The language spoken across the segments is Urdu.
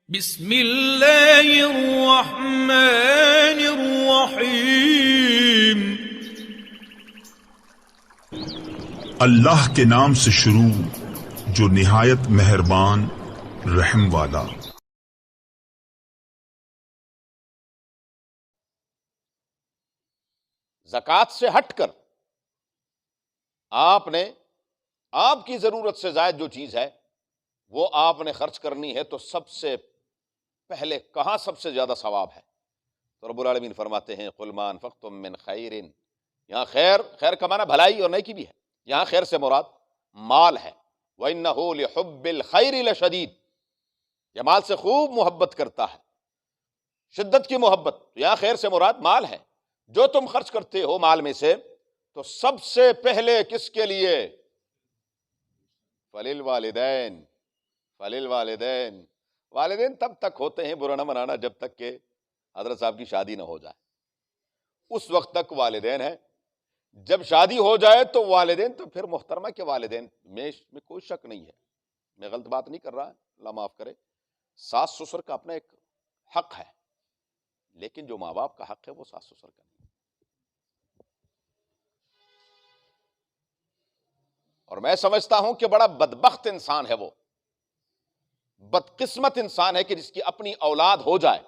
بسم اللہ الرحمن الرحیم۔ اللہ کے نام سے شروع جو نہایت مہربان رحم والا۔ زکوٰۃ سے ہٹ کر آپ نے آپ کی ضرورت سے زائد جو چیز ہے وہ آپ نے خرچ کرنی ہے تو سب سے پہلے کہاں سب سے زیادہ ثواب ہے؟ تو رب العالمین فرماتے ہیں قُلْ مَا أَنفَقْتُم مِّنْ خَيْرٍ، یہاں خیر کا معنی بھلائی اور نیکی بھی ہے، یہاں خیر سے مراد مال ہے۔ وَإِنَّهُ لِحُبِّ الْخَيْرِ لَشَدِيدٌ، یہ مال سے خوب محبت کرتا ہے، شدت کی محبت۔ تو یہاں خیر سے مراد مال ہے، جو تم خرچ کرتے ہو مال میں سے تو سب سے پہلے کس کے لیے؟ فَلِلْوَالِدَيْنِ، فَلِلْوَالِدَيْنِ، والدین تب تک ہوتے ہیں برا نہ منانا جب تک کہ حضرت صاحب کی شادی نہ ہو جائے، اس وقت تک والدین ہیں۔ جب شادی ہو جائے تو والدین تو پھر محترمہ کے والدین میں کوئی شک نہیں ہے، میں غلط بات نہیں کر رہا، اللہ معاف کرے۔ ساس سسر کا اپنا ایک حق ہے، لیکن جو ماں باپ کا حق ہے وہ ساس سسر کا نہیں۔ اور میں سمجھتا ہوں کہ بڑا بدبخت انسان ہے وہ، بدقسمت انسان ہے کہ جس کی اپنی اولاد ہو جائے،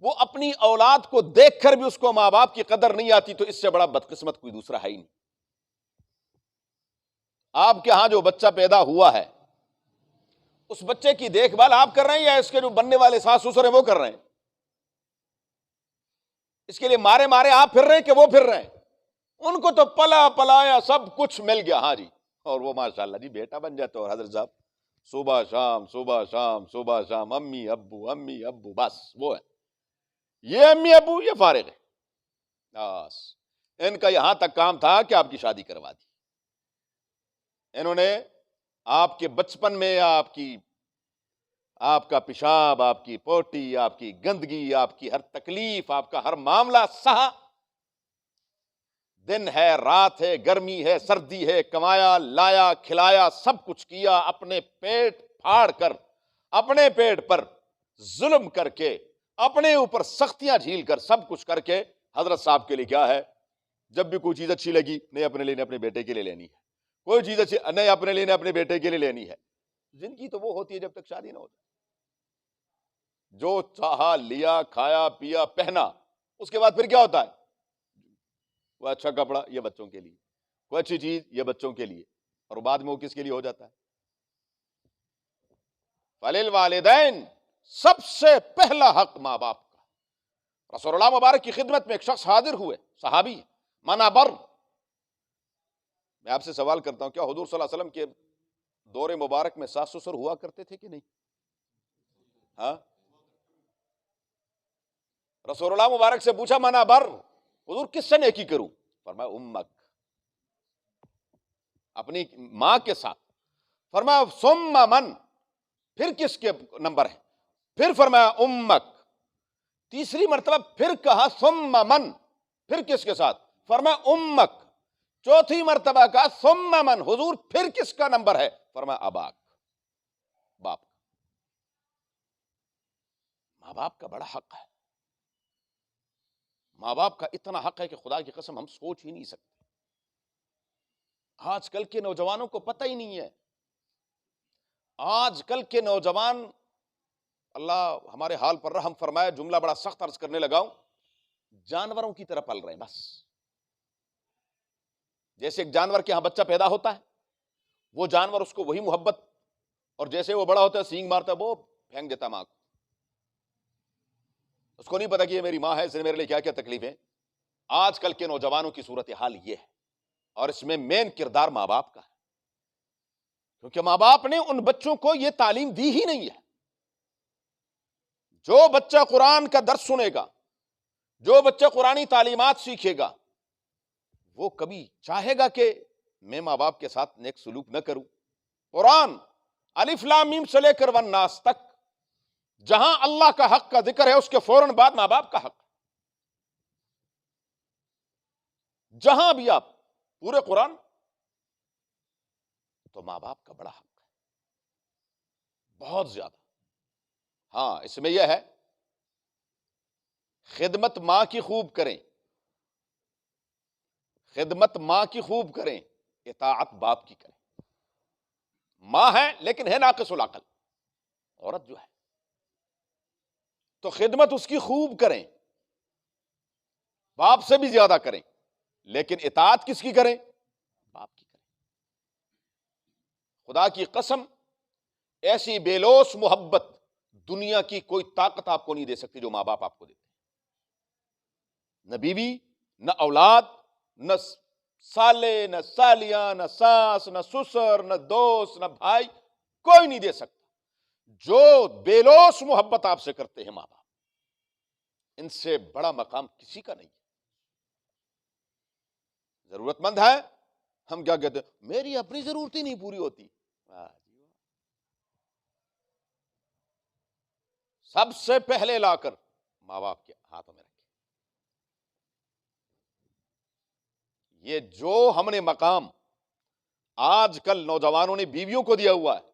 وہ اپنی اولاد کو دیکھ کر بھی اس کو ماں باپ کی قدر نہیں آتی، تو اس سے بڑا بدقسمت کوئی دوسرا ہے ہی نہیں۔ آپ کے ہاں جو بچہ پیدا ہوا ہے اس بچے کی دیکھ بھال آپ کر رہے ہیں یا اس کے جو بننے والے ساس سسر ہیں وہ کر رہے ہیں؟ اس کے لیے مارے آپ پھر رہے ہیں کہ وہ پھر رہے ہیں؟ ان کو تو پلا پلایا سب کچھ مل گیا، ہاں جی، اور وہ ماشاءاللہ جی بیٹا بن جاتا ہے، اور حضرت صاحب صبح شام صبح شام صبح شام امی ابو بس وہ ہے، یہ امی ابو یہ فارغ ہے، بس ان کا یہاں تک کام تھا کہ آپ کی شادی کروا دی۔ انہوں نے آپ کے بچپن میں آپ کا پیشاب، آپ کی پوٹی، آپ کی گندگی، آپ کی ہر تکلیف، آپ کا ہر معاملہ سہا، دن ہے رات ہے گرمی ہے سردی ہے، کمایا لایا کھلایا سب کچھ کیا، اپنے پیٹ پھاڑ کر، اپنے پیٹ پر ظلم کر کے، اپنے اوپر سختیاں جھیل کر، سب کچھ کر کے حضرت صاحب کے لیے کیا ہے؟ جب بھی کوئی چیز اچھی لگی، نہیں اپنے لیے نہیں اپنے بیٹے کے لیے لینی ہے، کوئی چیز اچھی نہیں اپنے لیے نہیں اپنے بیٹے کے لیے لینی ہے۔ زندگی تو وہ ہوتی ہے جب تک شادی نہ ہو جائے، جو چاہا لیا کھایا پیا پہنا، اس کے بعد پھر کیا ہوتا ہے؟ وہ اچھا کپڑا یہ بچوں کے لیے، کوئی اچھی چیز یہ بچوں کے لیے، اور بعد میں وہ کس کے لیے ہو جاتا ہے؟ فَلِلْوَالِدَيْنِ، سب سے پہلا حق ماں باپ کا۔ رسول اللہ مبارک کی خدمت میں ایک شخص حاضر ہوئے، صحابی منا بر۔ میں آپ سے سوال کرتا ہوں، کیا حضور صلی اللہ علیہ وسلم کے دور مبارک میں ساس سسر ہوا کرتے تھے کہ نہیں؟ ہاں، رسول اللہ مبارک سے پوچھا منا بر، حضور کس سے نیکی کروں؟ فرمایا امک، اپنی ماں کے ساتھ۔ فرمایا ثم من، پھر کس کے نمبر ہے؟ پھر فرمایا امک، تیسری مرتبہ پھر کہا ثم من، پھر کس کے ساتھ؟ فرمایا امک، چوتھی مرتبہ کہا ثم من، حضور پھر کس کا نمبر ہے؟ فرمایا اباک، باپ۔ ماں باپ کا بڑا حق ہے، ماں باپ کا اتنا حق ہے کہ خدا کی قسم ہم سوچ ہی نہیں سکتے۔ آج کل کے نوجوانوں کو پتہ ہی نہیں ہے، آج کل کے نوجوان، اللہ ہمارے حال پر رحم فرمائے، جملہ بڑا سخت عرض کرنے لگا ہوں، جانوروں کی طرح پل رہے ہیں بس۔ جیسے ایک جانور کے ہاں بچہ پیدا ہوتا ہے، وہ جانور اس کو وہی محبت، اور جیسے وہ بڑا ہوتا ہے سینگ مارتا ہے وہ پھینک دیتا ماں کو، اس کو نہیں پتا کہ یہ میری ماں ہے، اس نے میرے لیے کیا کیا تکلیفیں۔ آج کل کے نوجوانوں کی صورتحال یہ ہے، اور اس میں مین کردار ماں باپ کا ہے، کیونکہ ماں باپ نے ان بچوں کو یہ تعلیم دی ہی نہیں ہے۔ جو بچہ قرآن کا درس سنے گا، جو بچہ قرآنی تعلیمات سیکھے گا، وہ کبھی چاہے گا کہ میں ماں باپ کے ساتھ نیک سلوک نہ کروں۔ قرآن الف لام میم سے لے کر والناس تک جہاں اللہ کا حق کا ذکر ہے، اس کے فوراً بعد ماں باپ کا حق، جہاں بھی آپ پورے قرآن، تو ماں باپ کا بڑا حق ہے، بہت زیادہ۔ ہاں اس میں یہ ہے خدمت ماں کی خوب کریں، خدمت ماں کی خوب کریں، اطاعت باپ کی کریں۔ ماں ہے لیکن ہے ناقص العقل، عورت جو ہے، تو خدمت اس کی خوب کریں، باپ سے بھی زیادہ کریں، لیکن اطاعت کس کی کریں؟ باپ کی کریں۔ خدا کی قسم ایسی بے لوث محبت دنیا کی کوئی طاقت آپ کو نہیں دے سکتی جو ماں باپ آپ کو دیتے ہیں۔ نہ بیوی، نہ اولاد، نہ سالے، نہ سالیاں، نہ ساس، نہ سسر، نہ دوست، نہ بھائی، کوئی نہیں دے سکتا جو بے لوث محبت آپ سے کرتے ہیں ماں باپ۔ ان سے بڑا مقام کسی کا نہیں ہے۔ ضرورت مند ہے، ہم کیا کہتے ہیں، میری اپنی ضرورت ہی نہیں پوری ہوتی۔ سب سے پہلے لا کر ماں باپ کے ہاتھوں میں رکھے۔ یہ جو ہم نے مقام آج کل نوجوانوں نے بیویوں کو دیا ہوا ہے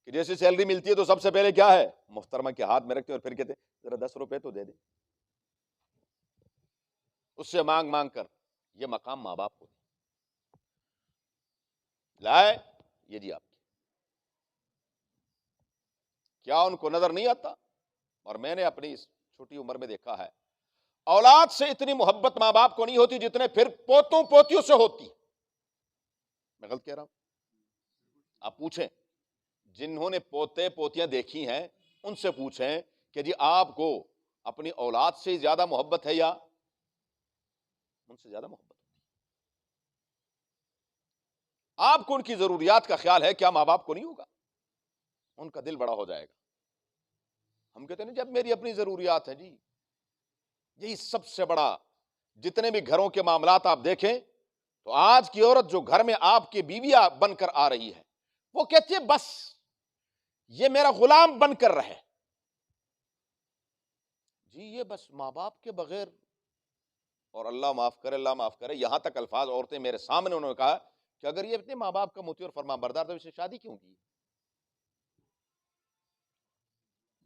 کہ جیسے سیلری ملتی ہے تو سب سے پہلے کیا ہے، محترمہ کے ہاتھ میں رکھتے اور پھر کہتے ذرا 10 روپے تو دے دے، اس سے مانگ مانگ کر یہ مقام ماں باپ کو لائے، یہ جی آپ کی، کیا ان کو نظر نہیں آتا؟ اور میں نے اپنی اس چھوٹی عمر میں دیکھا ہے، اولاد سے اتنی محبت ماں باپ کو نہیں ہوتی جتنے پھر پوتوں پوتیوں سے ہوتی۔ میں غلط کہہ رہا ہوں؟ آپ پوچھیں جنہوں نے پوتے پوتیاں دیکھی ہیں، ان سے پوچھیں کہ جی آپ کو اپنی اولاد سے زیادہ محبت ہے یا ان سے زیادہ محبت؟ آپ کو ان کی ضروریات کا خیال ہے، کیا ماں باپ کو نہیں ہوگا؟ ان کا دل بڑا ہو جائے گا۔ ہم کہتے ہیں جب میری اپنی ضروریات ہیں، جی یہی سب سے بڑا، جتنے بھی گھروں کے معاملات آپ دیکھیں تو آج کی عورت جو گھر میں آپ کی بیویاں بن کر آ رہی ہے، وہ کہتی ہے بس یہ میرا غلام بن کر رہے۔ جی یہ بس ماں باپ کے بغیر، اور اللہ معاف کرے، اللہ معاف کرے، یہاں تک الفاظ عورتیں میرے سامنے انہوں نے کہا کہ اگر یہ اپنے ماں باپ کا مطیع اور فرما بردار تو اسے شادی کیوں کی؟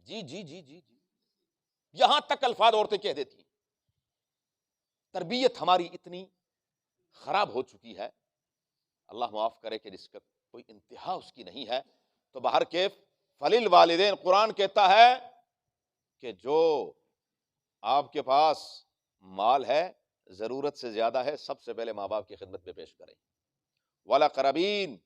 جی جی جی جی جی، یہاں تک الفاظ عورتیں کہہ دیتی ہیں۔ تربیت ہماری اتنی خراب ہو چکی ہے، اللہ معاف کرے کہ جس کا کوئی انتہا اس کی نہیں ہے۔ تو بہر کیف فللوالدین، قرآن کہتا ہے کہ جو آپ کے پاس مال ہے ضرورت سے زیادہ ہے، سب سے پہلے ماں باپ کی خدمت میں پیش کریں۔ والاقربین،